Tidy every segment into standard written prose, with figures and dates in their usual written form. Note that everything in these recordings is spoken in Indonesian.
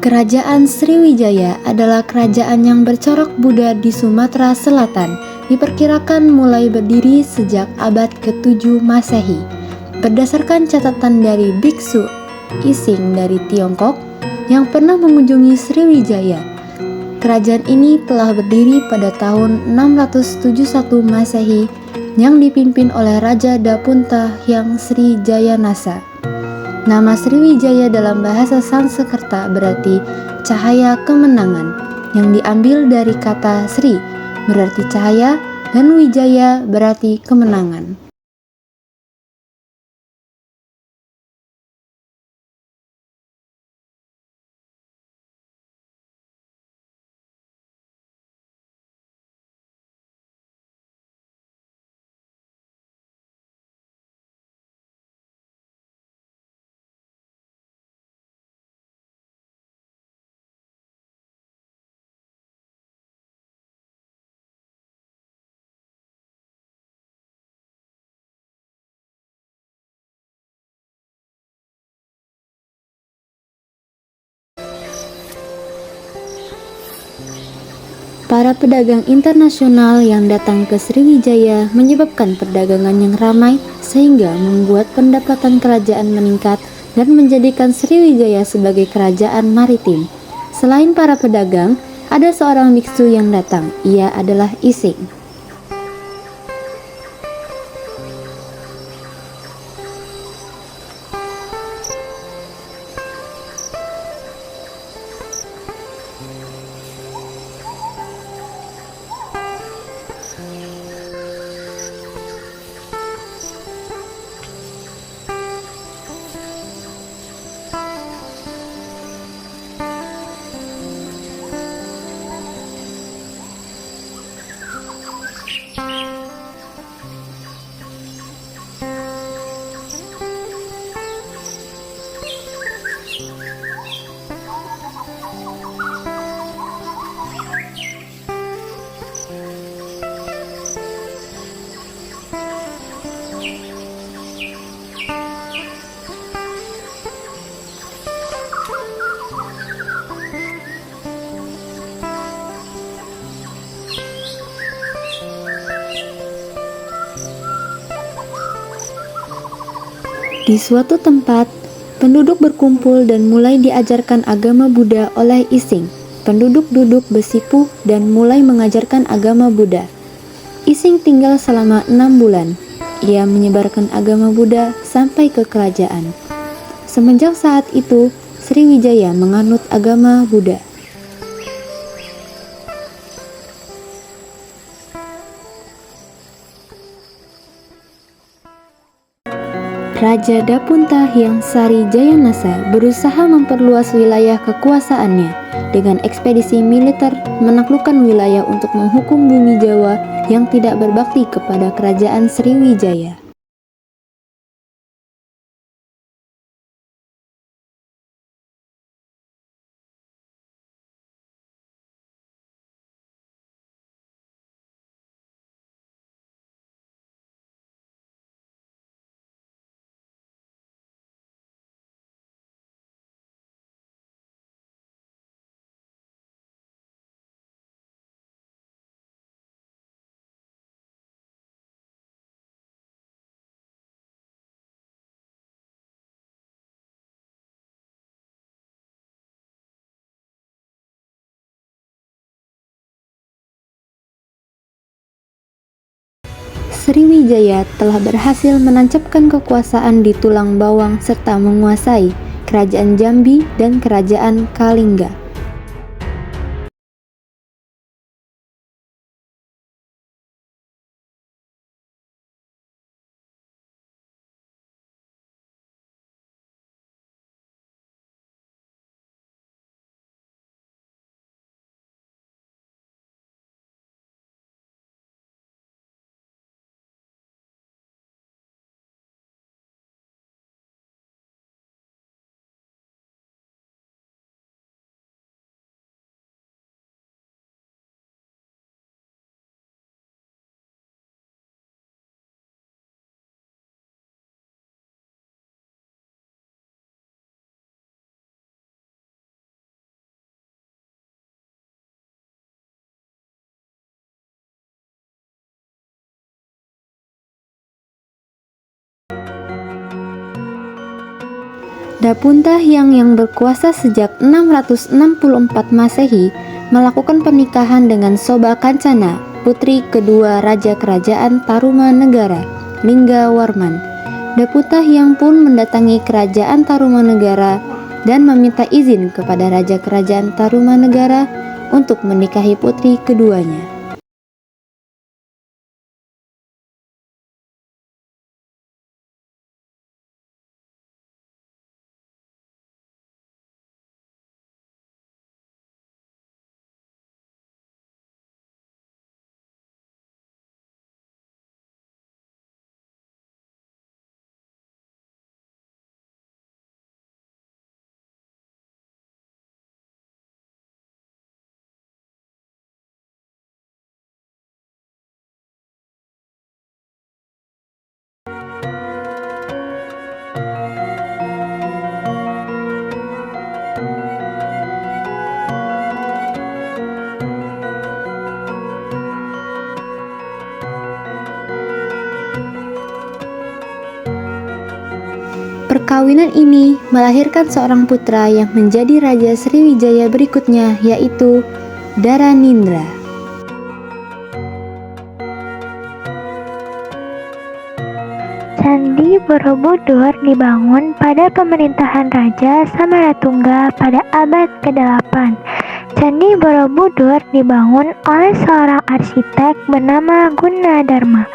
Kerajaan Sriwijaya adalah kerajaan yang bercorak Buddha di Sumatera Selatan, diperkirakan mulai berdiri sejak abad ke-7 Masehi. Berdasarkan catatan dari Biksu Ising dari Tiongkok yang pernah mengunjungi Sriwijaya, kerajaan ini telah berdiri pada tahun 671 Masehi yang dipimpin oleh Raja Dapunta Hyang Sri Jayanasa. Nama Sriwijaya dalam bahasa Sanskerta berarti cahaya kemenangan, yang diambil dari kata Sri berarti cahaya dan Wijaya berarti kemenangan. Para pedagang internasional yang datang ke Sriwijaya menyebabkan perdagangan yang ramai sehingga membuat pendapatan kerajaan meningkat dan menjadikan Sriwijaya sebagai kerajaan maritim. Selain para pedagang, ada seorang biksu yang datang. Ia adalah Ising. Di suatu tempat, penduduk berkumpul dan mulai diajarkan agama Buddha oleh Ising. Penduduk duduk bersipuh dan mulai mengajarkan agama Buddha. Ising tinggal selama 6 bulan. Ia menyebarkan agama Buddha sampai ke kerajaan. Semenjak saat itu, Sriwijaya menganut agama Buddha. Raja Dapunta Hyang Sari Jayanasa berusaha memperluas wilayah kekuasaannya. Dengan ekspedisi militer menaklukkan wilayah untuk menghukum bumi Jawa yang tidak berbakti kepada kerajaan Sriwijaya. Sriwijaya telah berhasil menancapkan kekuasaan di tulang bawang serta menguasai Kerajaan Jambi dan Kerajaan Kalingga. Dapunta yang berkuasa sejak 664 Masehi melakukan pernikahan dengan Soba Kancana, putri kedua Raja Kerajaan Tarumanegara, Linggawarman. Dapunta yang pun mendatangi Kerajaan Tarumanegara dan meminta izin kepada Raja Kerajaan Tarumanegara untuk menikahi putri keduanya. Perkawinan ini melahirkan seorang putra yang menjadi Raja Sriwijaya berikutnya, yaitu Dharanindra. Candi Borobudur dibangun pada pemerintahan Raja Samaratungga pada abad ke-8. Candi Borobudur dibangun oleh seorang arsitek bernama Gunadarma.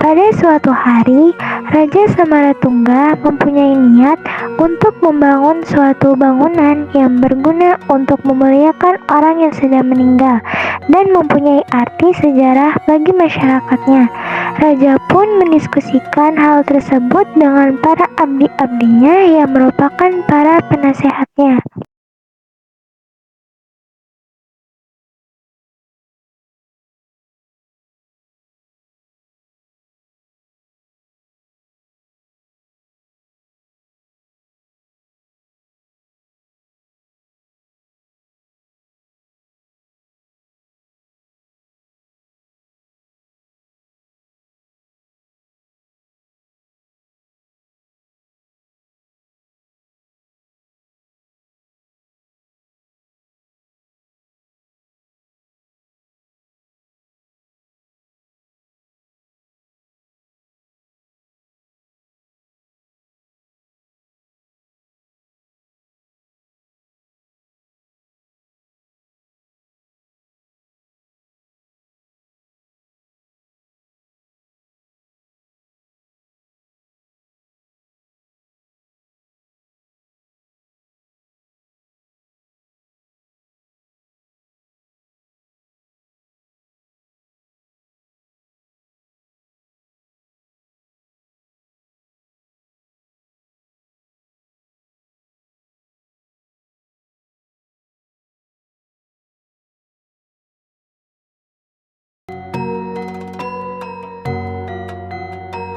Pada suatu hari, Raja Samaratungga mempunyai niat untuk membangun suatu bangunan yang berguna untuk memuliakan orang yang sudah meninggal dan mempunyai arti sejarah bagi masyarakatnya. Raja pun mendiskusikan hal tersebut dengan para abdi-abdinya yang merupakan para penasehatnya.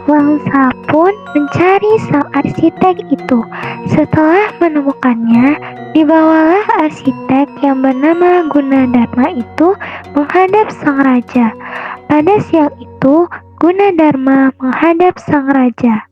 Wangsa pun mencari sang arsitek itu. Setelah menemukannya, dibawalah arsitek yang bernama Gunadarma itu menghadap sang raja. Pada siang itu, Gunadarma menghadap sang raja.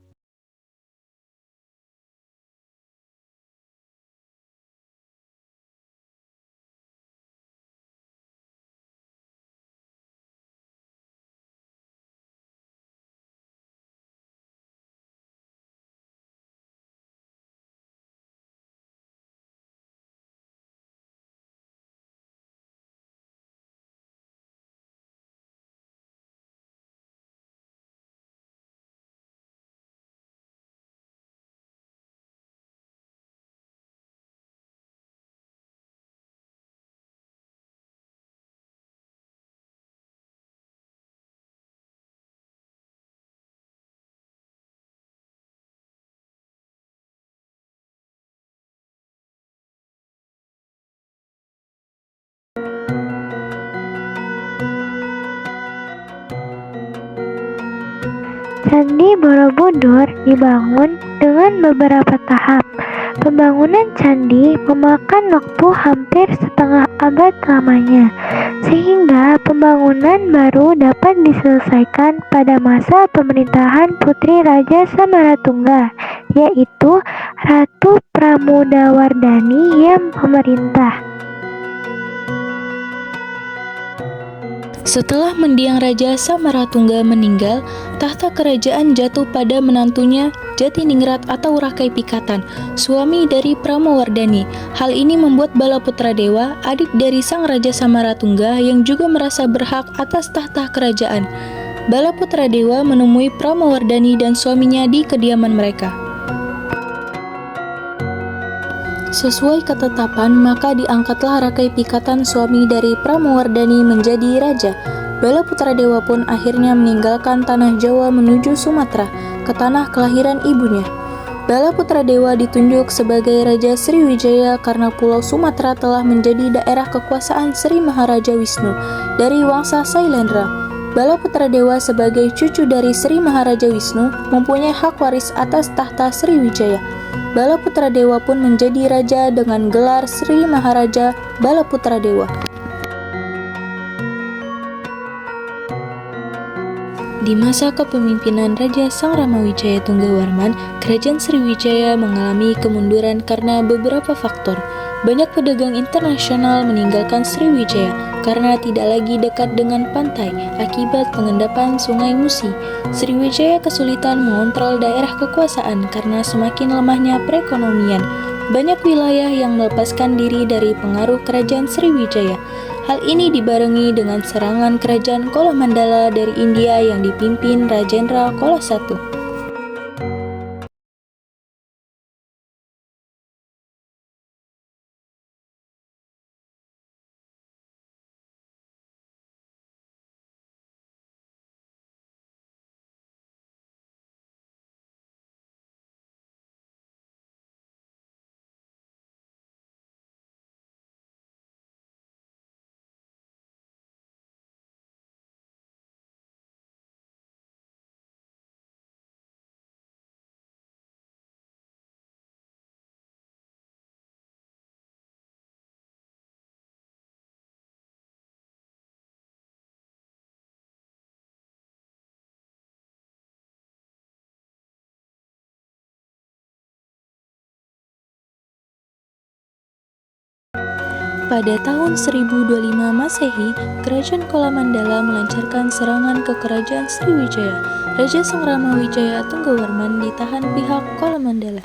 Candi Borobudur dibangun dengan beberapa tahap. Pembangunan candi memakan waktu hampir setengah abad lamanya, sehingga pembangunan baru dapat diselesaikan pada masa pemerintahan Putri Raja Samaratungga, yaitu Ratu Pramodawardhani yang memerintah. Setelah mendiang Raja Samaratungga meninggal, tahta kerajaan jatuh pada menantunya Jatiningrat atau Rakai Pikatan, suami dari Pramowardhani. Hal ini membuat Balaputradewa, adik dari sang Raja Samaratungga yang juga merasa berhak atas tahta kerajaan. Balaputradewa menemui Pramowardhani dan suaminya di kediaman mereka. Sesuai ketetapan, maka diangkatlah Rakai Pikatan suami dari Pramowardhani menjadi raja. Balaputradewa pun akhirnya meninggalkan tanah Jawa menuju Sumatera, ke tanah kelahiran ibunya. Balaputradewa ditunjuk sebagai Raja Sriwijaya karena Pulau Sumatera telah menjadi daerah kekuasaan Sri Maharaja Wisnu dari Wangsa Sailendra. Balaputradewa sebagai cucu dari Sri Maharaja Wisnu mempunyai hak waris atas tahta Sriwijaya. Balaputradewa pun menjadi raja dengan gelar Sri Maharaja Balaputradewa. Di masa kepemimpinan Raja Sang Ramawijaya Tunggawarman, Kerajaan Sriwijaya mengalami kemunduran karena beberapa faktor. Banyak pedagang internasional meninggalkan Sriwijaya karena tidak lagi dekat dengan pantai akibat pengendapan Sungai Musi. Sriwijaya kesulitan mengontrol daerah kekuasaan karena semakin lemahnya perekonomian. Banyak wilayah yang melepaskan diri dari pengaruh Kerajaan Sriwijaya. Hal ini dibarengi dengan serangan Kerajaan Kolomandala dari India yang dipimpin Rajendra Chola I. Pada tahun 1025 Masehi, Kerajaan Kolomandala melancarkan serangan ke Kerajaan Sriwijaya. Raja Sang Ramawijaya Tunggawarman ditahan pihak Kolomandala.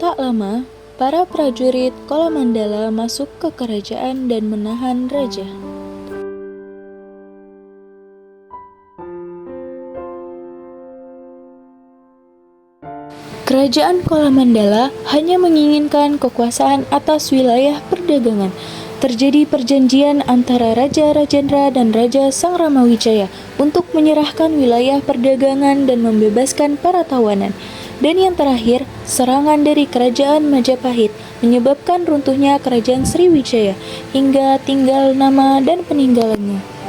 Tak lama, para prajurit Kolomandala masuk ke kerajaan dan menahan raja. Kerajaan Kolomandala hanya menginginkan kekuasaan atas wilayah perdagangan. Terjadi perjanjian antara Raja Rajendra dan Raja Sang Ramawijaya untuk menyerahkan wilayah perdagangan dan membebaskan para tawanan. Dan yang terakhir, serangan dari Kerajaan Majapahit menyebabkan runtuhnya Kerajaan Sriwijaya hingga tinggal nama dan peninggalannya.